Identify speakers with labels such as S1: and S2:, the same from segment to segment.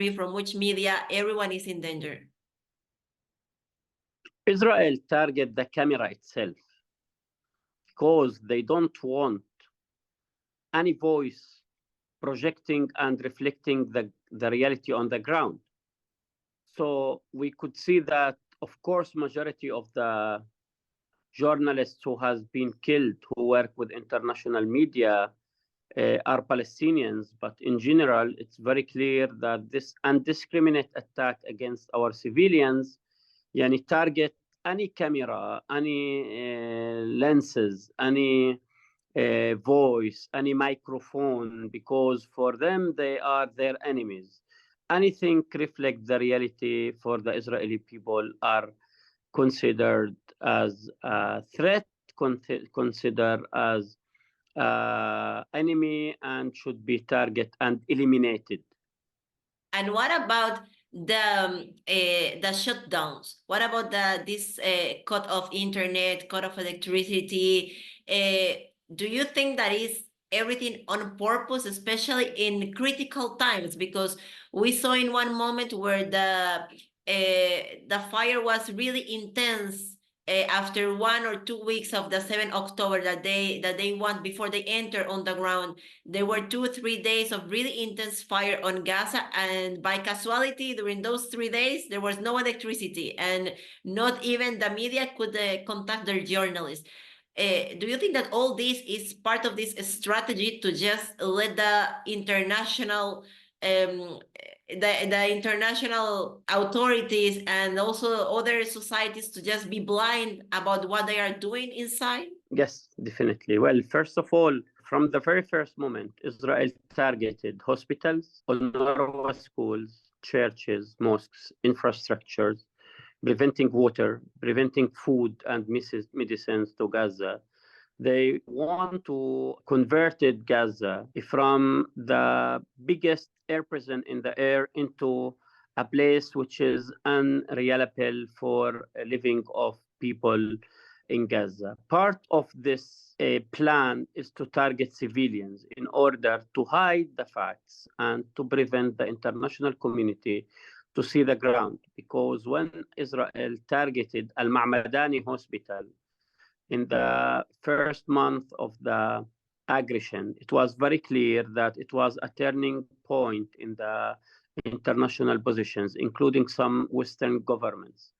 S1: from which media, everyone is in danger.
S2: Israel target the camera itself because they don't want any voice projecting and reflecting the reality on the ground. So we could see that, of course, majority of the journalists who has been killed who work with international media are Palestinians, but in general, it's very clear that this indiscriminate attack against our civilians target any camera, any lenses, any voice, any microphone, because for them, they are their enemies. Anything reflect the reality for the Israeli people are considered as a threat, considered as enemy, and should be targeted and eliminated.
S1: And what about the shutdowns? What about this cut of internet, cut of electricity? Do you think that is everything on purpose, especially in critical times? Because we saw in one moment where the fire was really intense after 1 or 2 weeks of the 7th October that they want before they enter on the ground. There were 2 or 3 days of really intense fire on Gaza, and by casualty during those 3 days there was no electricity, and not even the media could contact their journalists. Do you think that all this is part of this strategy to just let the international the international authorities and also other societies to just be blind about what they are doing inside?
S2: Yes, definitely. Well, first of all, from the very first moment, Israel targeted hospitals, UNRWA schools, churches, mosques, infrastructures, preventing water, preventing food and medicines to Gaza. They want to convert Gaza from the biggest air prison in the air into a place which is unreliable for living of people in Gaza. Part of this plan is to target civilians in order to hide the facts and to prevent the international community to see the ground. Because when Israel targeted Al-Ma'madani hospital in the first month of the aggression, it was very clear that it was a turning point in the international positions, including some Western governments.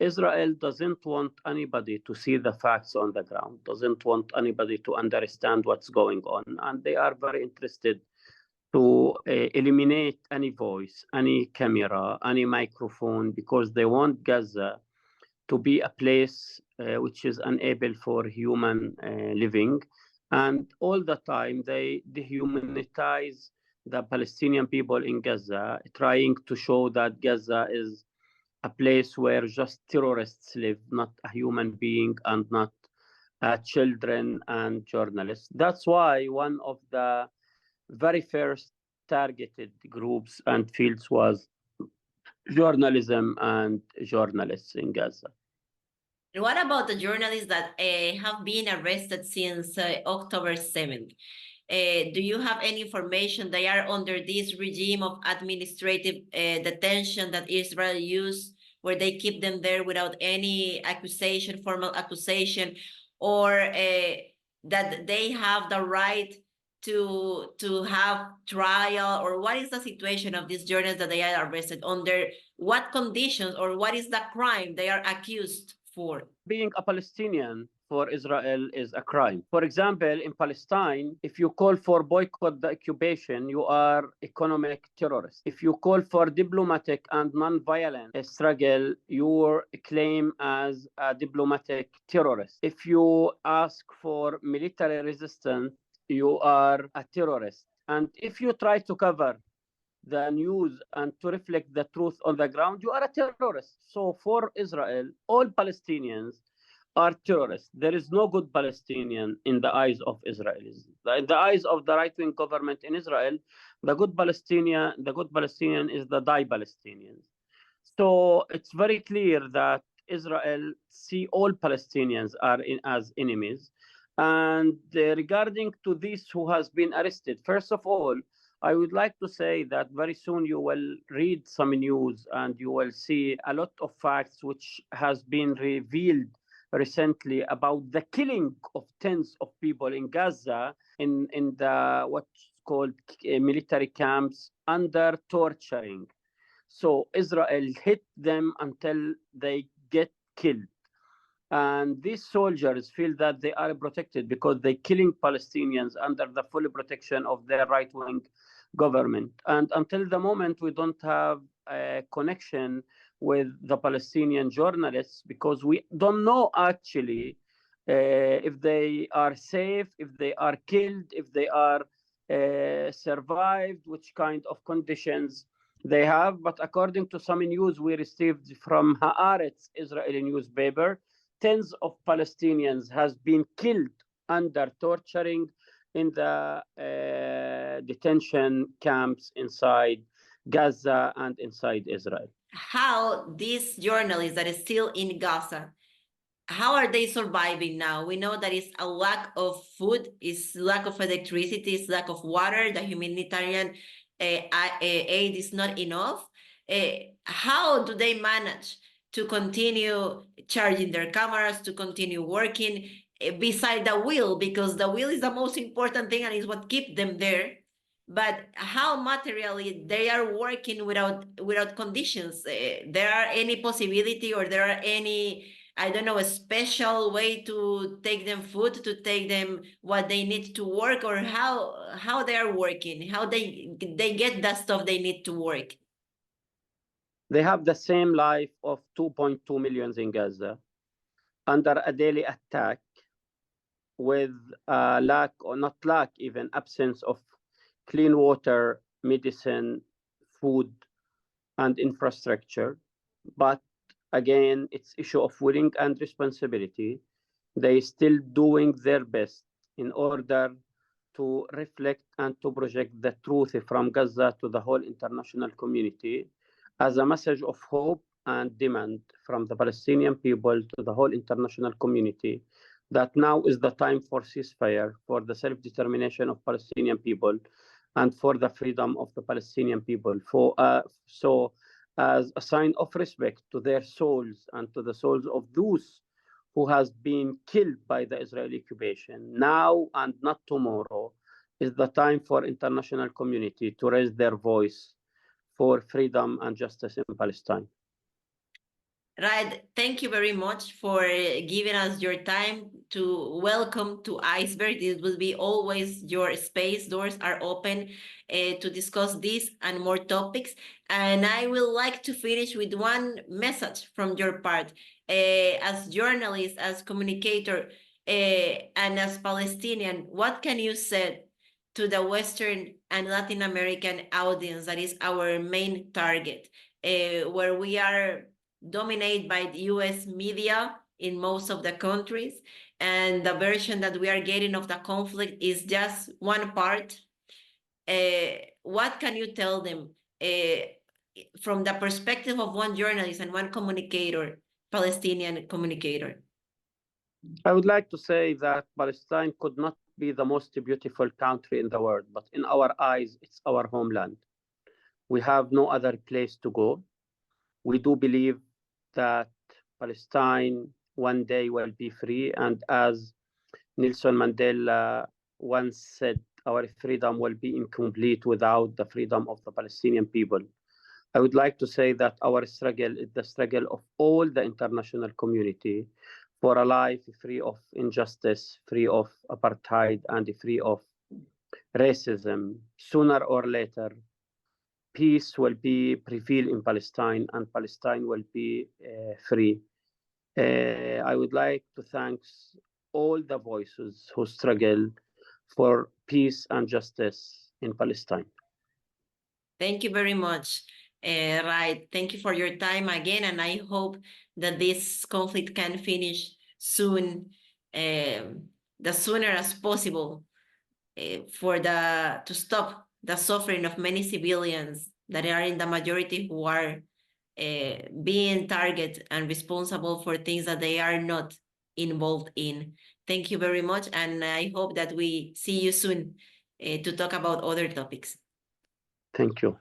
S2: Israel doesn't want anybody to see the facts on the ground, doesn't want anybody to understand what's going on, and they are very interested to eliminate any voice, any camera, any microphone, because they want Gaza to be a place which is unable for human living. And all the time, they dehumanize the Palestinian people in Gaza, trying to show that Gaza is a place where just terrorists live, not a human being and not children and journalists. That's why one of the very first targeted groups and fields was journalism and journalists in Gaza.
S1: What about the journalists that have been arrested since October 7th? Do you have any information they are under this regime of administrative detention that Israel used, where they keep them there without any accusation, formal accusation, or that they have the right to have trial? Or what is the situation of these journalists that they are arrested under? What conditions, or what is the crime they are accused for?
S2: Being a Palestinian for Israel is a crime. For example, in Palestine, if you call for boycott the occupation, you are economic terrorist. If you call for diplomatic and non-violent struggle, you are claimed as a diplomatic terrorist. If you ask for military resistance, you are a terrorist. And if you try to cover the news and to reflect the truth on the ground, you are a terrorist. So for Israel, all Palestinians are terrorists. There is no good Palestinian in the eyes of Israelis. In the eyes of the right-wing government in Israel, the good Palestinian is the die Palestinians. So it's very clear that Israel see all Palestinians as enemies. And regarding to these who has been arrested, first of all, I would like to say that very soon you will read some news and you will see a lot of facts which has been revealed recently about the killing of tens of people in Gaza in the what's called military camps under torturing. So Israel hit them until they get killed. And these soldiers feel that they are protected because they're killing Palestinians under the full protection of their right wing government. And until the moment, we don't have a connection with the Palestinian journalists because we don't know actually if they are safe, if they are killed, if they are survived, which kind of conditions they have. But according to some news we received from Haaretz, Israeli newspaper, tens of Palestinians has been killed under torturing in the detention camps inside Gaza and inside Israel.
S1: How these journalists that is still in Gaza, how are they surviving now? We know that it's a lack of food, it's lack of electricity, it's lack of water, the humanitarian aid is not enough. How do they manage to continue charging their cameras, to continue working beside the wheel? Because the wheel is the most important thing and is what keeps them there. But how materially they are working without conditions? There are any possibility or there are any, I don't know, a special way to take them food, to take them what they need to work, or how they are working, how they get the stuff they need to work?
S2: They have the same life of 2.2 million in Gaza under a daily attack with lack or not lack, even absence of clean water, medicine, food, and infrastructure. But again, it's issue of willing and responsibility. They still doing their best in order to reflect and to project the truth from Gaza to the whole international community as a message of hope and demand from the Palestinian people to the whole international community that now is the time for ceasefire, for the self-determination of Palestinian people, and for the freedom of the Palestinian people. So, as a sign of respect to their souls and to the souls of those who has been killed by the Israeli occupation, now and not tomorrow, is the time for international community to raise their voice for freedom and justice in Palestine.
S1: Raed, thank you very much for giving us your time to welcome to Iceberg. This will be always your space. Doors are open to discuss this and more topics. And I would like to finish with one message from your part. As journalist, as communicator, and as Palestinian, what can you say to the Western and Latin American audience that is our main target, where we are dominated by the US media in most of the countries, and the version that we are getting of the conflict is just one part? What can you tell them from the perspective of one journalist and one communicator, Palestinian communicator?
S2: I would like to say that Palestine could not be the most beautiful country in the world, but in our eyes, it's our homeland. We have no other place to go. We do believe that Palestine one day will be free. And as Nelson Mandela once said, our freedom will be incomplete without the freedom of the Palestinian people. I would like to say that our struggle is the struggle of all the international community for a life free of injustice, free of apartheid, and free of racism. Sooner or later, peace will be prevailed in Palestine and Palestine will be free. I would like to thank all the voices who struggle for peace and justice in Palestine.
S1: Thank you very much, Raed. Thank you for your time again, and I hope that this conflict can finish soon, the sooner as possible, to stop the suffering of many civilians that are in the majority who are being targeted and responsible for things that they are not involved in. Thank you very much, and I hope that we see you soon to talk about other topics.
S2: Thank you.